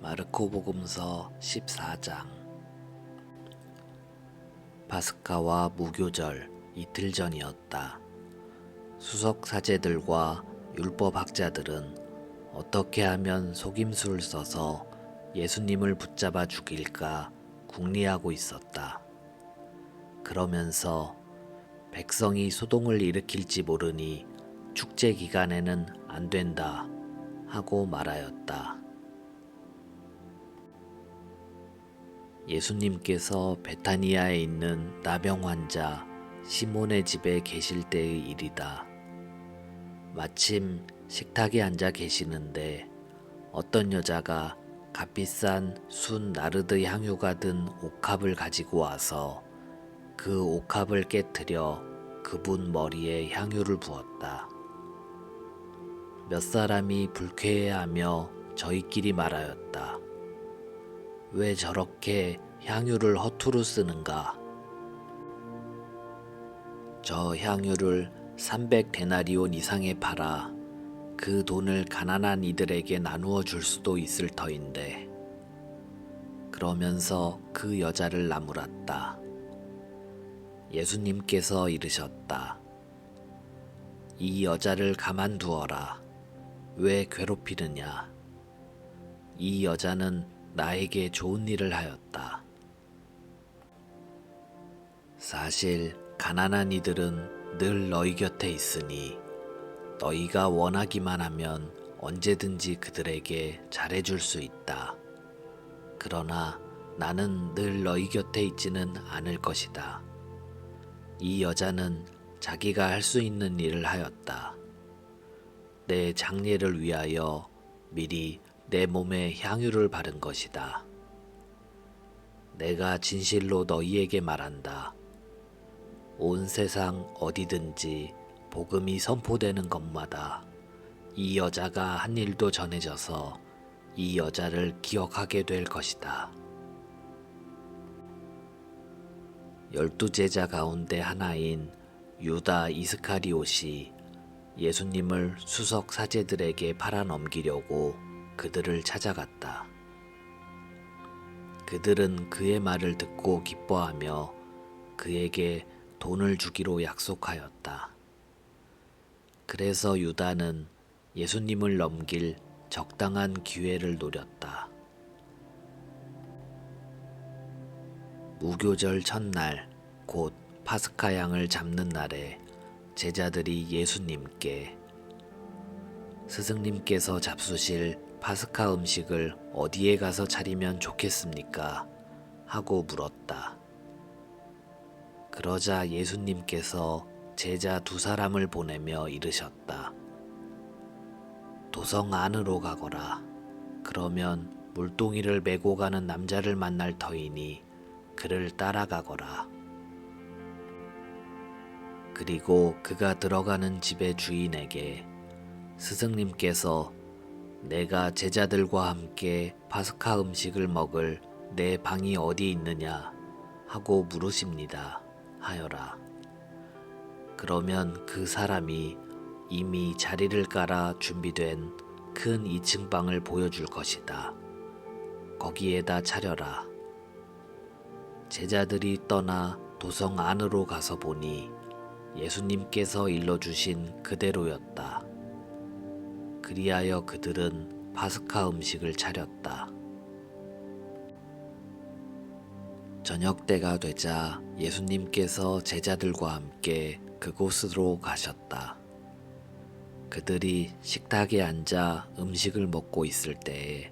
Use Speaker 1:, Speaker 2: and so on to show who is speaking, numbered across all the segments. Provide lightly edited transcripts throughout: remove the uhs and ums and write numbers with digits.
Speaker 1: 마르코복음서 14장. 파스카와 무교절 이틀 전이었다. 수석 사제들과 율법학자들은 어떻게 하면 속임수를 써서 예수님을 붙잡아 죽일까 궁리하고 있었다. 그러면서 백성이 소동을 일으킬지 모르니 축제 기간에는 안 된다 하고 말하였다. 예수님께서 베타니아에 있는 나병 환자 시몬의 집에 계실 때의 일이다. 마침 식탁에 앉아 계시는데 어떤 여자가 값비싼 순 나르드 향유가 든 옥합을 가지고 와서 그 옥합을 깨트려 그분 머리에 향유를 부었다. 몇 사람이 불쾌해하며 저희끼리 말하였다. 왜 저렇게 향유를 허투루 쓰는가? 저 향유를 300데나리온 이상에 팔아 그 돈을 가난한 이들에게 나누어 줄 수도 있을 터인데. 그러면서 그 여자를 나무랐다. 예수님께서 이르셨다. 이 여자를 가만두어라. 왜 괴롭히느냐? 이 여자는 나에게 좋은 일을 하였다. 사실 가난한 이들은 늘 너희 곁에 있으니 너희가 원하기만 하면 언제든지 그들에게 잘해줄 수 있다. 그러나 나는 늘 너희 곁에 있지는 않을 것이다. 이 여자는 자기가 할 수 있는 일을 하였다. 내 장례를 위하여 미리 내 몸에 향유를 바른 것이다. 내가 진실로 너희에게 말한다. 온 세상 어디든지 복음이 선포되는 것마다 이 여자가 한 일도 전해져서 이 여자를 기억하게 될 것이다. 12 제자 가운데 하나인 유다 이스카리옷이 예수님을 수석 사제들에게 팔아넘기려고 그들을 찾아갔다. 그들은 그의 말을 듣고 기뻐하며 그에게 돈을 주기로 약속하였다. 그래서 유다는 예수님을 넘길 적당한 기회를 노렸다. 무교절 첫날, 곧 파스카 양을 잡는 날에 제자들이 예수님께 스승님께서 잡수실 파스카 음식을 어디에 가서 차리면 좋겠습니까? 하고 물었다. 그러자 예수님께서 제자 2사람을 보내며 이르셨다. 도성 안으로 가거라. 그러면 물동이를 메고 가는 남자를 만날 터이니 그를 따라가거라. 그리고 그가 들어가는 집의 주인에게 스승님께서 내가 제자들과 함께 파스카 음식을 먹을 내 방이 어디 있느냐 하고 물으십니다 하여라. 그러면 그 사람이 이미 자리를 깔아 준비된 큰 2층 방을 보여줄 것이다. 거기에다 차려라. 제자들이 떠나 도성 안으로 가서 보니 예수님께서 일러주신 그대로였다. 그리하여 그들은 파스카 음식을 차렸다. 저녁 때가 되자 예수님께서 제자들과 함께 그곳으로 가셨다. 그들이 식탁에 앉아 음식을 먹고 있을 때에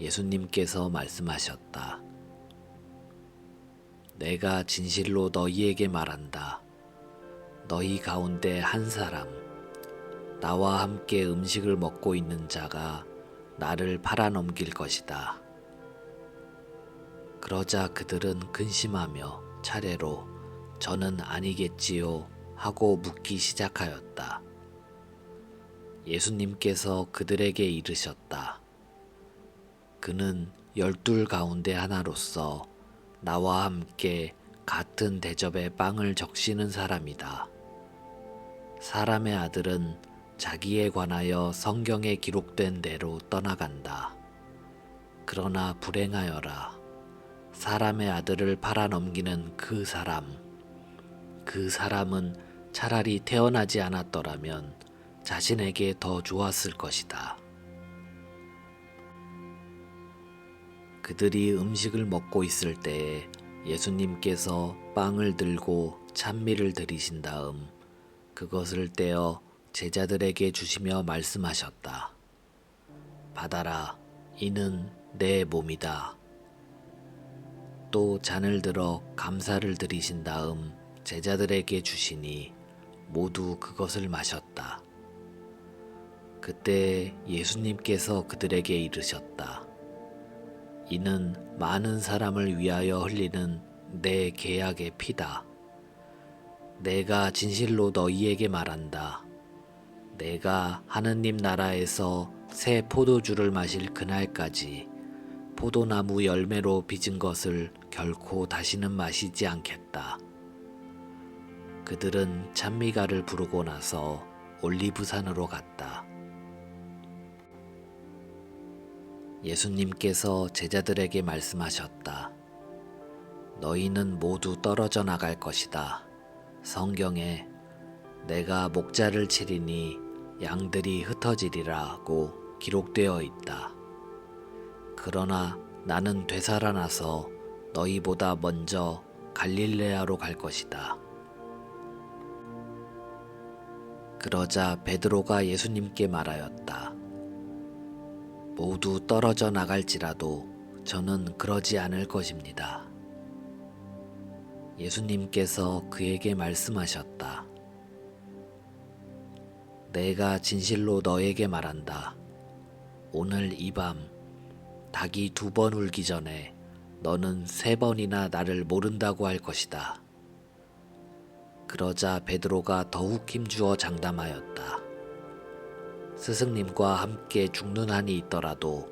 Speaker 1: 예수님께서 말씀하셨다. 내가 진실로 너희에게 말한다. 너희 가운데 한 사람, 나와 함께 음식을 먹고 있는 자가 나를 팔아넘길 것이다. 그러자 그들은 근심하며 차례로 저는 아니겠지요 하고 묻기 시작하였다. 예수님께서 그들에게 이르셨다. 그는 12 가운데 하나로서 나와 함께 같은 대접에 빵을 적시는 사람이다. 사람의 아들은 자기에 관하여 성경에 기록된 대로 떠나간다. 그러나 불행하여라. 사람의 아들을 팔아넘기는 그 사람은 차라리 태어나지 않았더라면 자신에게 더 좋았을 것이다. 그들이 음식을 먹고 있을 때에 예수님께서 빵을 들고 찬미를 드리신 다음 그것을 떼어 제자들에게 주시며 말씀하셨다. 받아라, 이는 내 몸이다. 또 잔을 들어 감사를 드리신 다음 제자들에게 주시니 모두 그것을 마셨다. 그때 예수님께서 그들에게 이르셨다. 이는 많은 사람을 위하여 흘리는 내 계약의 피다. 내가 진실로 너희에게 말한다. 내가 하느님 나라에서 새 포도주를 마실 그날까지 포도나무 열매로 빚은 것을 결코 다시는 마시지 않겠다. 그들은 찬미가를 부르고 나서 올리브산으로 갔다. 예수님께서 제자들에게 말씀하셨다. 너희는 모두 떨어져 나갈 것이다. 성경에 내가 목자를 치리니 양들이 흩어지리라고 기록되어 있다. 그러나 나는 되살아나서 너희보다 먼저 갈릴레아로 갈 것이다. 그러자 베드로가 예수님께 말하였다. 모두 떨어져 나갈지라도 저는 그러지 않을 것입니다. 예수님께서 그에게 말씀하셨다. 내가 진실로 너에게 말한다. 오늘 이 밤 닭이 2번 울기 전에 너는 3번이나 나를 모른다고 할 것이다. 그러자 베드로가 더욱 힘주어 장담하였다. 스승님과 함께 죽는 한이 있더라도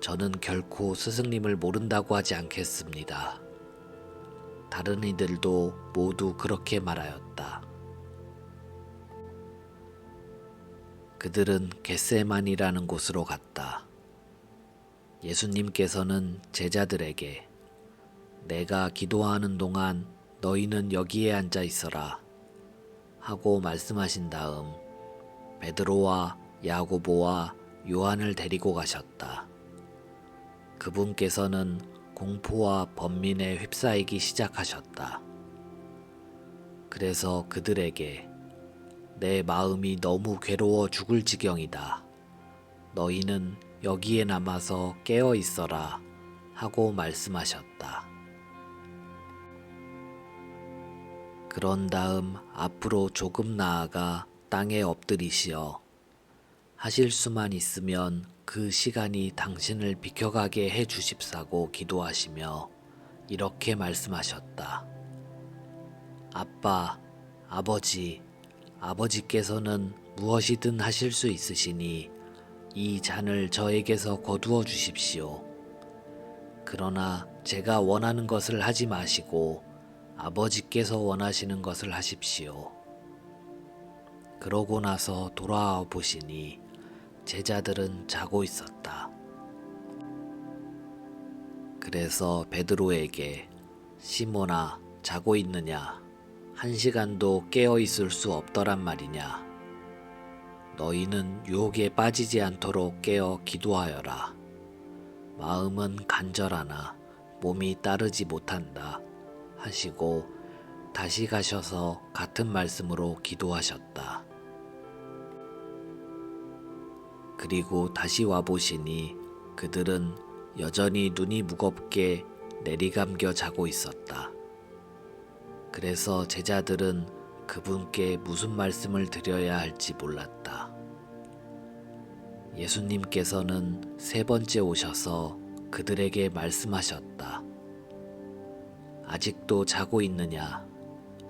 Speaker 1: 저는 결코 스승님을 모른다고 하지 않겠습니다. 다른 이들도 모두 그렇게 말하였다. 그들은 겟세만이라는 곳으로 갔다. 예수님께서는 제자들에게 내가 기도하는 동안 너희는 여기에 앉아 있어라 하고 말씀하신 다음 베드로와 야고보와 요한을 데리고 가셨다. 그분께서는 공포와 번민에 휩싸이기 시작하셨다. 그래서 그들에게 내 마음이 너무 괴로워 죽을 지경이다. 너희는 여기에 남아서 깨어 있어라 하고 말씀하셨다. 그런 다음 앞으로 조금 나아가 땅에 엎드리시어 하실 수만 있으면 그 시간이 당신을 비켜가게 해 주십사고 기도하시며 이렇게 말씀하셨다. 아빠, 아버지께서는 무엇이든 하실 수 있으시니 이 잔을 저에게서 거두어 주십시오. 그러나 제가 원하는 것을 하지 마시고 아버지께서 원하시는 것을 하십시오. 그러고 나서 돌아와 보시니 제자들은 자고 있었다. 그래서 베드로에게 시몬아, 자고 있느냐? 1시간도 깨어 있을 수 없더란 말이냐? 너희는 유혹에 빠지지 않도록 깨어 기도하여라. 마음은 간절하나 몸이 따르지 못한다 하시고 다시 가셔서 같은 말씀으로 기도하셨다. 그리고 다시 와보시니 그들은 여전히 눈이 무겁게 내리감겨 자고 있었다. 그래서 제자들은 그분께 무슨 말씀을 드려야 할지 몰랐다. 예수님께서는 3번째 오셔서 그들에게 말씀하셨다. 아직도 자고 있느냐?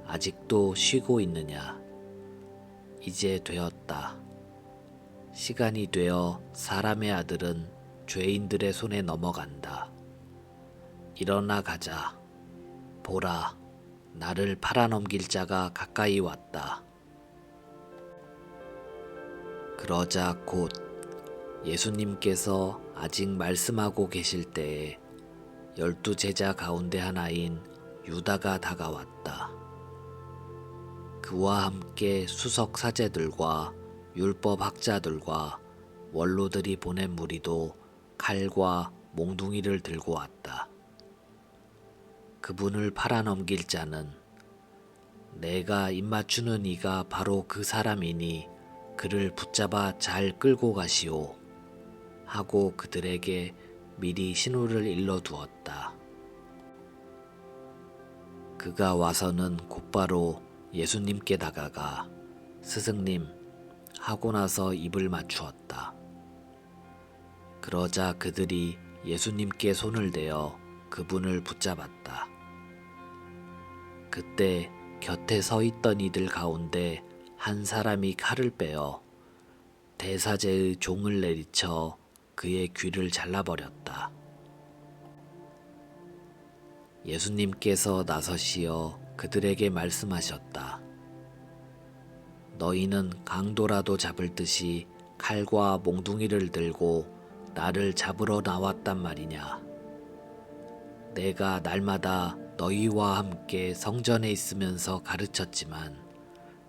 Speaker 1: 아직도 쉬고 있느냐? 이제 되었다. 시간이 되어 사람의 아들은 죄인들의 손에 넘어간다. 일어나 가자. 보라, 나를 팔아넘길 자가 가까이 왔다. 그러자 곧 예수님께서 아직 말씀하고 계실 때에 12제자 가운데 하나인 유다가 다가왔다. 그와 함께 수석 사제들과 율법 학자들과 원로들이 보낸 무리도 칼과 몽둥이를 들고 왔다. 그분을 팔아넘길 자는 내가 입맞추는 이가 바로 그 사람이니 그를 붙잡아 잘 끌고 가시오 하고 그들에게 미리 신호를 일러두었다. 그가 와서는 곧바로 예수님께 다가가 스승님 하고 나서 입을 맞추었다. 그러자 그들이 예수님께 손을 대어 그분을 붙잡았다. 그때 곁에 서 있던 이들 가운데 한 사람이 칼을 빼어 대사제의 종을 내리쳐 그의 귀를 잘라버렸다. 예수님께서 나서시어 그들에게 말씀하셨다. 너희는 강도라도 잡을 듯이 칼과 몽둥이를 들고 나를 잡으러 나왔단 말이냐. 내가 날마다 너희와 함께 성전에 있으면서 가르쳤지만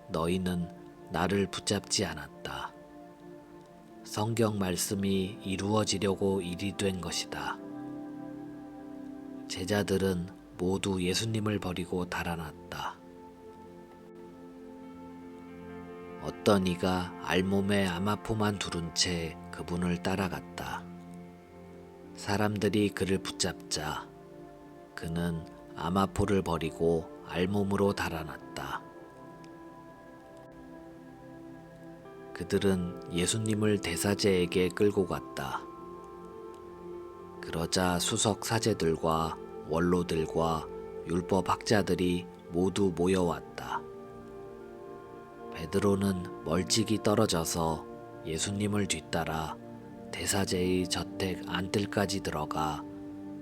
Speaker 1: 너희는 나를 붙잡지 않았다. 성경 말씀이 이루어지려고 일이 된 것이다. 제자들은 모두 예수님을 버리고 달아났다. 어떤 이가 알몸에 아마포만 두른 채 그분을 따라갔다. 사람들이 그를 붙잡자 그는 아마포를 버리고 알몸으로 달아났다. 그들은 예수님을 대사제에게 끌고 갔다. 그러자 수석 사제들과 원로들과 율법 학자들이 모두 모여왔다. 베드로는 멀찍이 떨어져서 예수님을 뒤따라 대사제의 저택 안뜰까지 들어가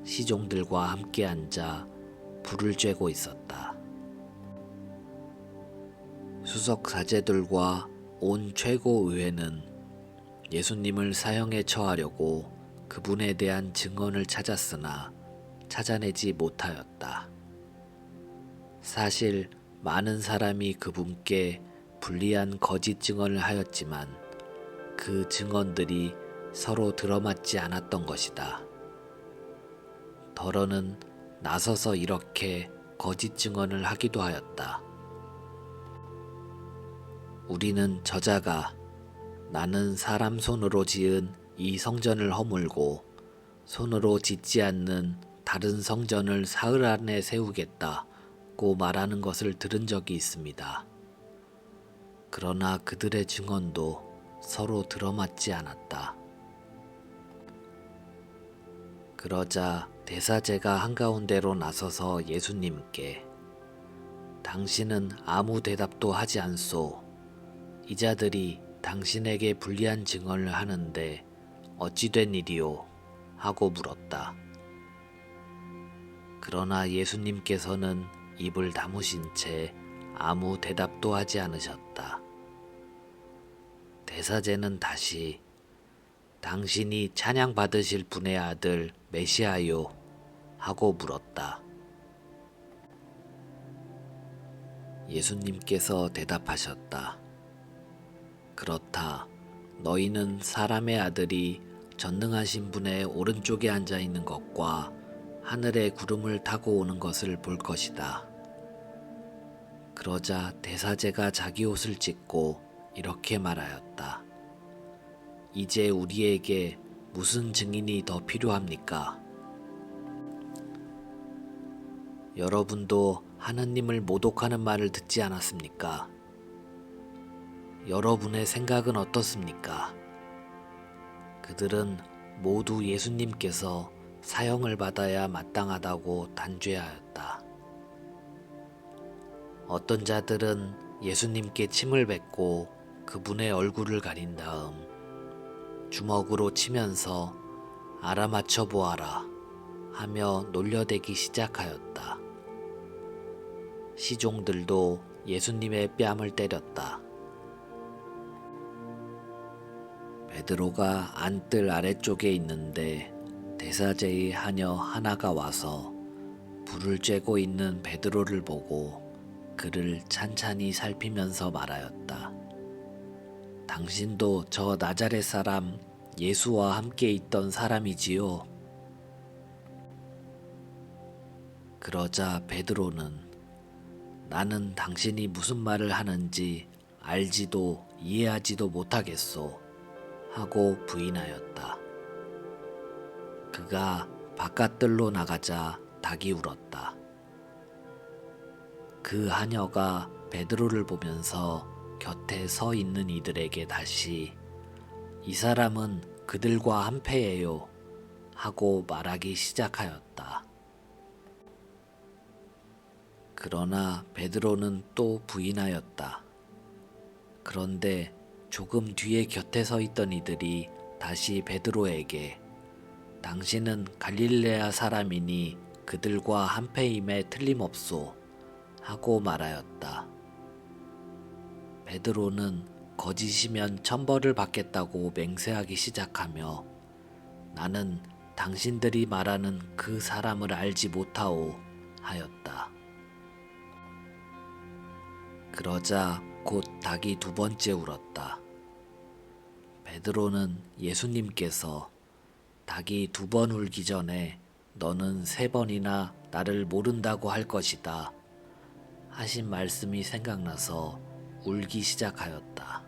Speaker 1: 시종들과 함께 앉아 불을 쬐고 있었다. 수석 사제들과 온 최고의회는 예수님을 사형에 처하려고 그분에 대한 증언을 찾았으나 찾아내지 못하였다. 사실 많은 사람이 그분께 불리한 거짓 증언을 하였지만 그 증언들이 서로 들어맞지 않았던 것이다. 더러는 나서서 이렇게 거짓 증언을 하기도 하였다. 우리는 저자가 나는 사람 손으로 지은 이 성전을 허물고 손으로 짓지 않는 다른 성전을 사흘 안에 세우겠다고 말하는 것을 들은 적이 있습니다. 그러나 그들의 증언도 서로 들어맞지 않았다. 그러자 대사제가 한가운데로 나서서 예수님께 당신은 아무 대답도 하지 않소. 이 자들이 당신에게 불리한 증언을 하는데 어찌 된 일이오? 하고 물었다. 그러나 예수님께서는 입을 다무신 채 아무 대답도 하지 않으셨다. 대사제는 다시 당신이 찬양받으실 분의 아들 메시아요? 하고 물었다. 예수님께서 대답하셨다. 그렇다. 너희는 사람의 아들이 전능하신 분의 오른쪽에 앉아 있는 것과 하늘의 구름을 타고 오는 것을 볼 것이다. 그러자 대사제가 자기 옷을 찢고 이렇게 말하였다. 이제 우리에게 무슨 증인이 더 필요합니까? 여러분도 하느님을 모독하는 말을 듣지 않았습니까? 여러분의 생각은 어떻습니까? 그들은 모두 예수님께서 사형을 받아야 마땅하다고 단죄하였다. 어떤 자들은 예수님께 침을 뱉고 그분의 얼굴을 가린 다음 주먹으로 치면서 알아맞혀 보아라 하며 놀려대기 시작하였다. 시종들도 예수님의 뺨을 때렸다. 베드로가 안뜰 아래쪽에 있는데 대사제의 하녀 하나가 와서 불을 쬐고 있는 베드로를 보고 그를 찬찬히 살피면서 말하였다. 당신도 저 나자렛 사람 예수와 함께 있던 사람이지요? 그러자 베드로는 나는 당신이 무슨 말을 하는지 알지도 이해하지도 못하겠소 하고 부인하였다. 그가 바깥들로 나가자 닭이 울었다. 그 하녀가 베드로를 보면서 곁에 서 있는 이들에게 다시 이 사람은 그들과 한패예요 하고 말하기 시작하였다. 그러나 베드로는 또 부인하였다. 그런데 조금 뒤에 곁에 서 있던 이들이 다시 베드로에게 당신은 갈릴레아 사람이니 그들과 한패임에 틀림없소 하고 말하였다. 베드로는 거짓이면 천벌을 받겠다고 맹세하기 시작하며 나는 당신들이 말하는 그 사람을 알지 못하오 하였다. 그러자 곧 닭이 두 번째 울었다. 베드로는 예수님께서 닭이 두 번 울기 전에 너는 세 번이나 나를 모른다고 할 것이다 하신 말씀이 생각나서 울기 시작하였다.